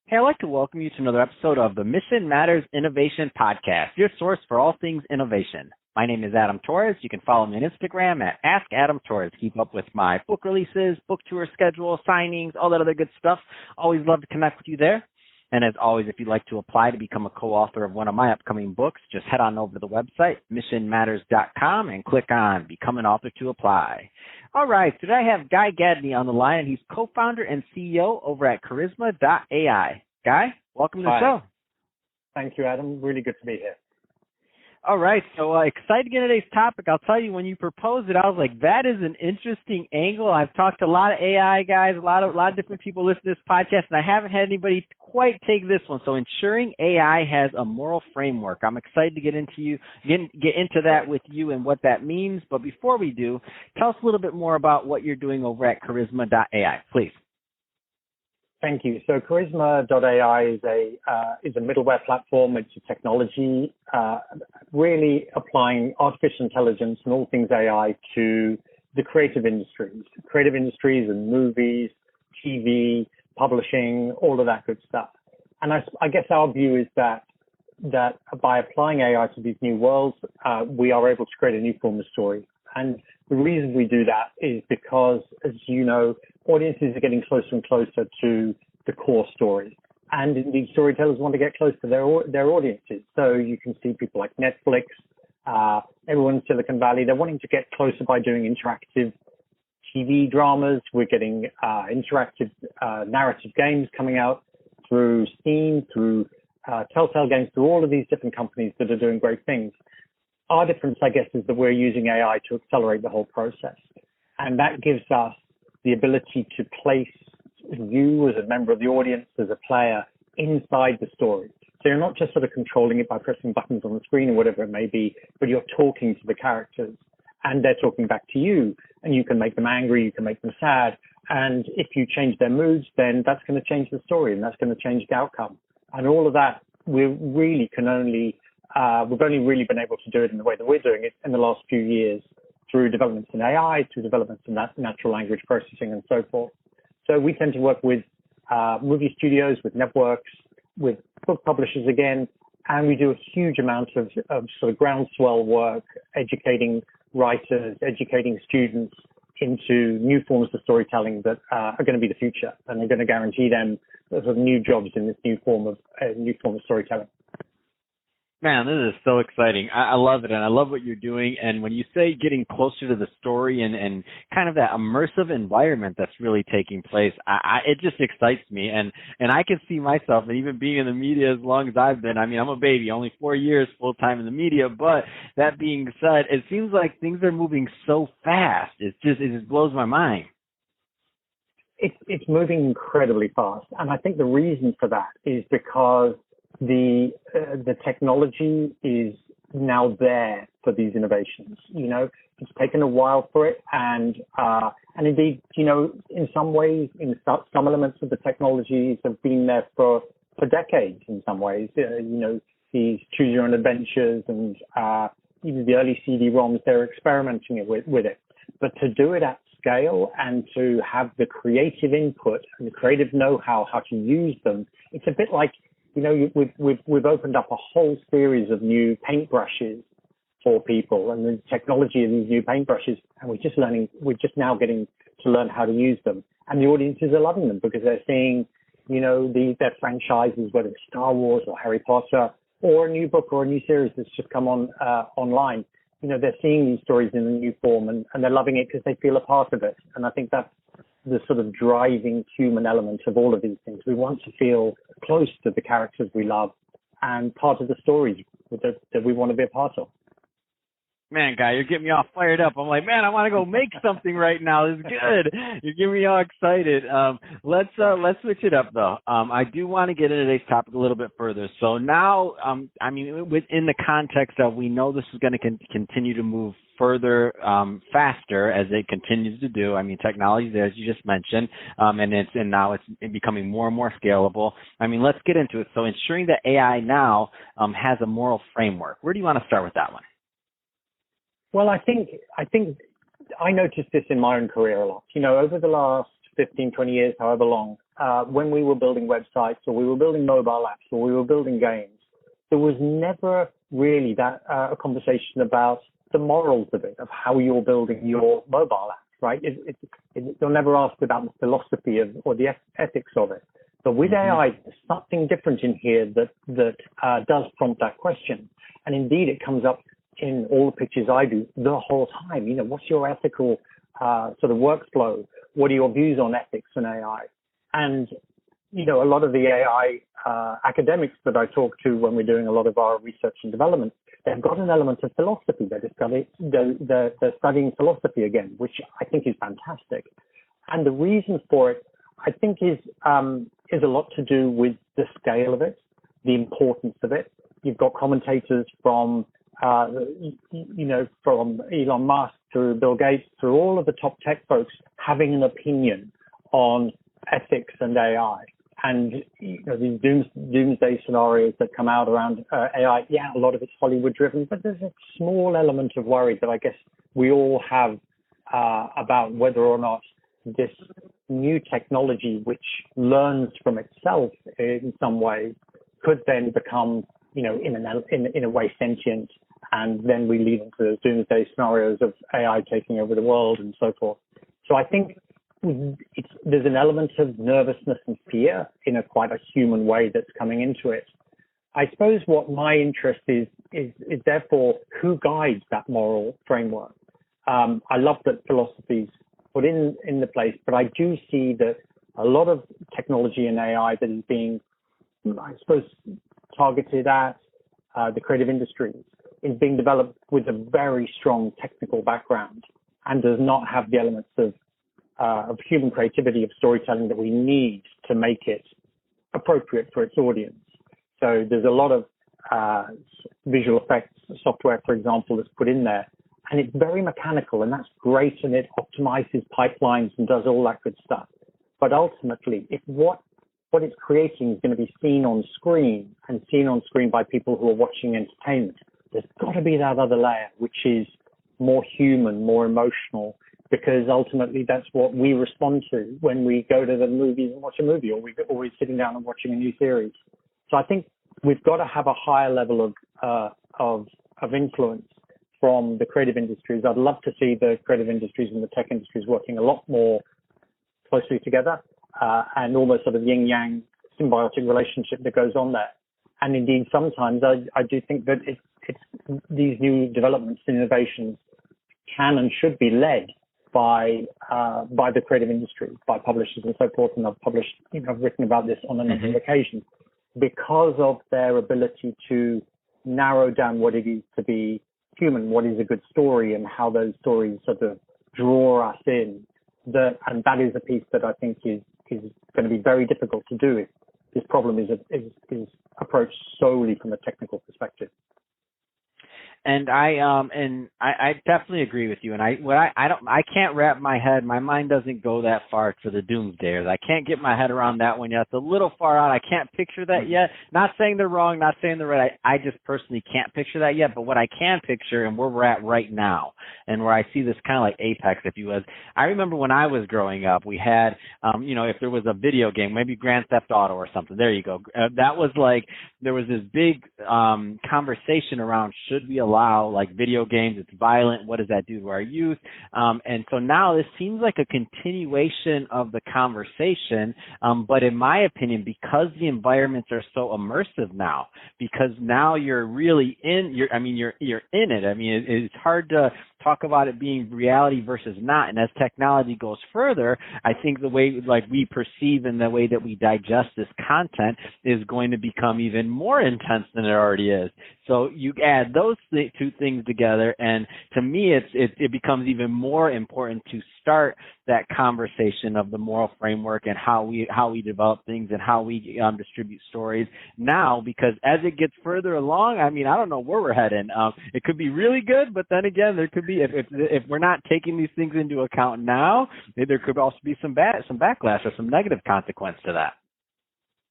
Hey, I'd like to welcome you to another episode of the Mission Matters Innovation Podcast, your source for all things innovation. My name is Adam Torres. You can follow me on Instagram at AskAdamTorres. Keep up with my book releases, book tour schedule, signings, all that other good stuff. Always love to connect with you there. And as always, if you'd like to apply to become a co-author of one of my upcoming books, just head on over to the website, missionmatters.com, and click on Become an Author to apply. All right, today I have Guy Gadney on the line, and he's co-founder and CEO over at Charisma.ai. Guy, welcome to the show. Thank you, Adam. Really good to be here. All right, so excited to get into today's topic. I'll tell you, when you proposed it, I was like, that is an interesting angle. I've talked to a lot of AI guys, a lot of different people listen to this podcast, and I haven't had anybody quite take this one. So ensuring AI has a moral framework. I'm excited to get into that with you and what that means. But before we do, tell us a little bit more about what you're doing over at Charisma.ai, please. Thank you. So Charisma.ai is a middleware platform. It's a technology really applying artificial intelligence and all things AI to the creative industries and movies, TV, publishing, all of that good stuff. And I guess our view is that by applying AI to these new worlds, we are able to create a new form of story. And the reason we do that is because, as you know, audiences are getting closer and closer to the core story. And indeed, storytellers want to get close to their audiences. So you can see people like Netflix, everyone in Silicon Valley, they're wanting to get closer by doing interactive TV dramas. We're getting interactive narrative games coming out through Steam, through Telltale Games, through all of these different companies that are doing great things. Our difference, I guess, is that we're using AI to accelerate the whole process. And that gives us the ability to place you as a member of the audience, as a player, inside the story. So you're not just sort of controlling it by pressing buttons on the screen or whatever it may be, but you're talking to the characters and they're talking back to you. And you can make them angry, you can make them sad. And if you change their moods, then that's going to change the story and that's going to change the outcome. And all of that, we've only really been able to do it in the way that we're doing it in the last few years through developments in AI, through developments in natural language processing and so forth. So we tend to work with movie studios, with networks, with book publishers again, and we do a huge amount of sort of groundswell work, educating writers, educating students into new forms of storytelling that are going to be the future, and are going to guarantee them sort of new jobs in this new form of storytelling. Man, this is so exciting. I love it, and I love what you're doing. And when you say getting closer to the story and kind of that immersive environment that's really taking place, it just excites me. And I can see myself, and even being in the media as long as I've been, I mean, I'm a baby, only 4 years full-time in the media. But that being said, it seems like things are moving so fast. It just blows my mind. It's moving incredibly fast. And I think the reason for that is because the technology is now there for these innovations. You know, it's taken a while for it, and indeed, you know, in some ways, in some elements of the technologies have been there for decades. In some ways, you know, these choose your own adventures and even the early CD-ROMs, they're experimenting with it. But to do it at scale and to have the creative input and the creative know-how how to use them, it's a bit like, you know, we've opened up a whole series of new paintbrushes for people, and the technology of these new paintbrushes, and we're just now getting to learn how to use them. And the audiences are loving them because they're seeing, you know, their franchises, whether it's Star Wars or Harry Potter or a new book or a new series that's just come on online. You know, they're seeing these stories in a new form, and they're loving it because they feel a part of it. And I think that's the sort of driving human element of all of these things. We want to feel close to the characters we love and part of the stories that we want to be a part of. Man, Guy, you're getting me all fired up. I'm like, man, I want to go make something right now. This is good. You're getting me all excited. Let's switch it up though. I do want to get into today's topic a little bit further. So now, I mean, within the context of, we know this is going to continue to move further, faster as it continues to do. I mean, technology there, as you just mentioned, and now it's becoming more and more scalable. I mean, let's get into it. So ensuring that AI now has a moral framework. Where do you want to start with that one? Well, I think I noticed this in my own career a lot. You know, over the last 15, 20 years, however long, when we were building websites or we were building mobile apps or we were building games, there was never really that a conversation about the morals of it, of how you're building your mobile apps, right? You'll never ask about the philosophy of or the ethics of it. But with AI, there's something different in here that does prompt that question. And indeed, it comes up in all the pitches I do the whole time. What's your ethical sort of workflow? What are your views on ethics and AI? And, a lot of the AI academics that I talk to when we're doing a lot of our research and development, they've got an element of philosophy. They're studying philosophy again, which I think is fantastic. And the reason for it, I think, is a lot to do with the scale of it, the importance of it. You've got commentators from from Elon Musk through Bill Gates, through all of the top tech folks having an opinion on ethics and AI. And, these doomsday scenarios that come out around AI, a lot of it's Hollywood driven, but there's a small element of worry that I guess we all have about whether or not this new technology, which learns from itself in some way, could then become, in a way sentient, and then we lead into those doomsday scenarios of AI taking over the world and so forth. So I think there's an element of nervousness and fear in a quite a human way that's coming into it. I suppose what my interest is therefore who guides that moral framework. I love that philosophy's put in the place, but I do see that a lot of technology and AI that is being, I suppose, targeted at the creative industries is being developed with a very strong technical background and does not have the elements of human creativity, of storytelling that we need to make it appropriate for its audience. So there's a lot of visual effects software, for example, that's put in there, and it's very mechanical, and that's great, and it optimizes pipelines and does all that good stuff. But ultimately, if what it's creating is going to be seen on screen and seen on screen by people who are watching entertainment, there's got to be that other layer, which is more human, more emotional, because ultimately that's what we respond to when we go to the movies and watch a movie, or we're sitting down and watching a new series. So I think we've got to have a higher level of influence from the creative industries. I'd love to see the creative industries and the tech industries working a lot more closely together, and almost sort of yin-yang symbiotic relationship that goes on there. And indeed, sometimes I do think that it's these new developments and innovations can and should be led by the creative industry, by publishers and so forth. And I've written about this on a number of occasions, because of their ability to narrow down what it is to be human, what is a good story, and how those stories sort of draw us in. And that is a piece that I think is going to be very difficult to do if this problem is approached solely from a technical perspective. And I definitely agree with you. And I can't wrap my head. My mind doesn't go that far to the doomsdayers. I can't get my head around that one yet. It's a little far out. I can't picture that yet. Not saying they're wrong, not saying they're right. I just personally can't picture that yet. But what I can picture, and where we're at right now, and where I see this kind of like apex, if you will. I remember when I was growing up, we had, if there was a video game, maybe Grand Theft Auto or something. There you go. That was like, there was this big conversation around, should we allow like video games? It's violent. What does that do to our youth? And so now this seems like a continuation of the conversation. But in my opinion, because the environments are so immersive now, because now you're really you're in it. I mean, it's hard to talk about it being reality versus not. And as technology goes further, I think the way like we perceive and the way that we digest this content is going to become even more intense than it already is. So you add those two things together, and to me, it becomes even more important to start that conversation of the moral framework and how we develop things and how we distribute stories now, because as it gets further along, I mean, I don't know where we're heading. It could be really good, but then again, there could be, if we're not taking these things into account now, there could also be some backlash or some negative consequence to that.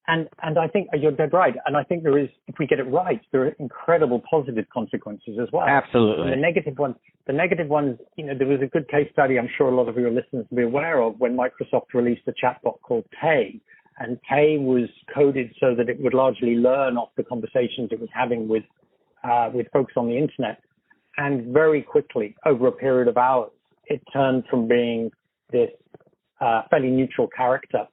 And I think you're dead right. And I think there is, if we get it right, there are incredible positive consequences as well. Absolutely. And the negative ones, there was a good case study I'm sure a lot of your listeners will be aware of when Microsoft released a chatbot called Tay, and K was coded so that it would largely learn off the conversations it was having with folks on the internet. And very quickly, over a period of hours, it turned from being this fairly neutral character.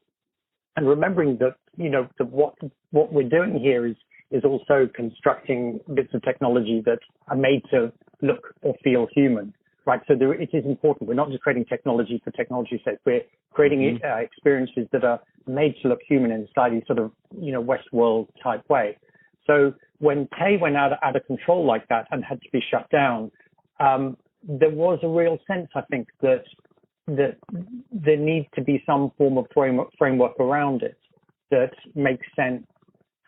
And remembering that, that what we're doing here is also constructing bits of technology that are made to look or feel human, right? So it is important. We're not just creating technology for technology's sake. We're creating experiences that are made to look human in a slightly sort of, Westworld type way. So when K went out of control like that and had to be shut down, there was a real sense, I think, that there needs to be some form of framework around it that makes sense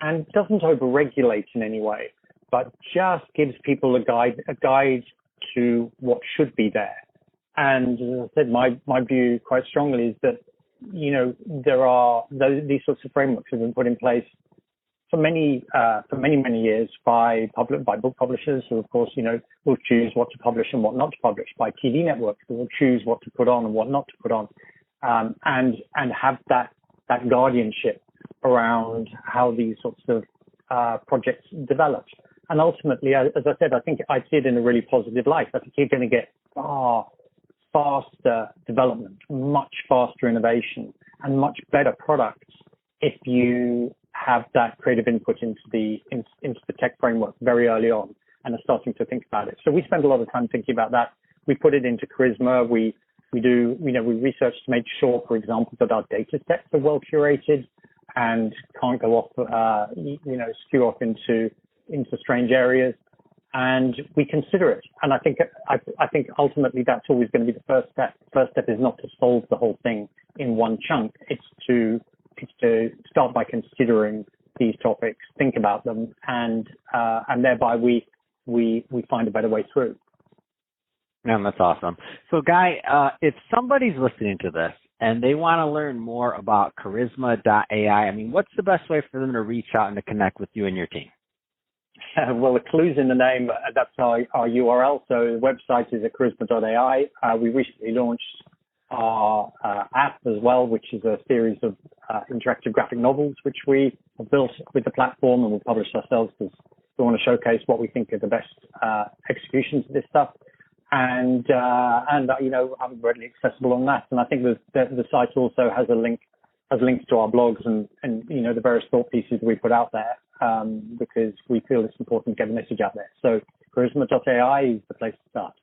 and doesn't overregulate in any way, but just gives people a guide to what should be there. And as I said, my view quite strongly is that, there are these sorts of frameworks have been put in place for many years by book publishers who, of course, will choose what to publish and what not to publish, by TV networks who will choose what to put on and what not to put on, and have that guardianship around how these sorts of projects develop. And ultimately, as I said, I think I see it in a really positive light. I think you're going to get far faster development, much faster innovation, and much better products if you have that creative input into the tech framework very early on and are starting to think about it. So we spend a lot of time thinking about that. We put it into Charisma. We research to make sure, for example, that our data sets are well curated and can't go off, skew off into strange areas. And we consider it. And I think ultimately that's always going to be the first step. First step is not to solve the whole thing in one chunk. It's to start by considering these topics, think about them, and thereby we find a better way through. Man, that's awesome. So, Guy, if somebody's listening to this and they want to learn more about charisma.ai, what's the best way for them to reach out and to connect with you and your team? Well, the clue's in the name. That's our URL. So the website is at charisma.ai. We recently launched our app as well, which is a series of interactive graphic novels, which we have built with the platform and we'll publish ourselves because we want to showcase what we think are the best executions of this stuff. And I'm readily accessible on that. And I think the site also has links to our blogs and the various thought pieces that we put out there, because we feel it's important to get the message out there. So charisma.ai is the place to start.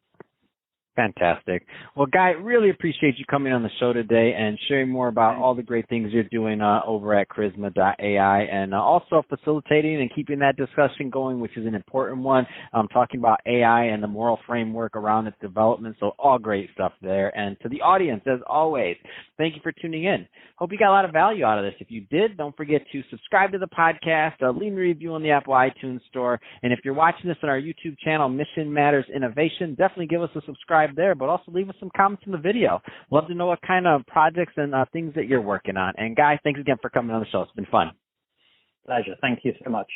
Fantastic. Well, Guy, really appreciate you coming on the show today and sharing more about all the great things you're doing over at charisma.ai, and also facilitating and keeping that discussion going, which is an important one, talking about AI and the moral framework around its development. So all great stuff there. And to the audience, as always, thank you for tuning in. Hope you got a lot of value out of this. If you did, don't forget to subscribe to the podcast, leave a review on the Apple iTunes Store. And if you're watching this on our YouTube channel, Mission Matters Innovation, definitely give us a subscribe there, but also leave us some comments in the video. Love to know what kind of projects and things that you're working on. And Guy, thanks again for coming on the show. It's been fun. Pleasure. Thank you so much.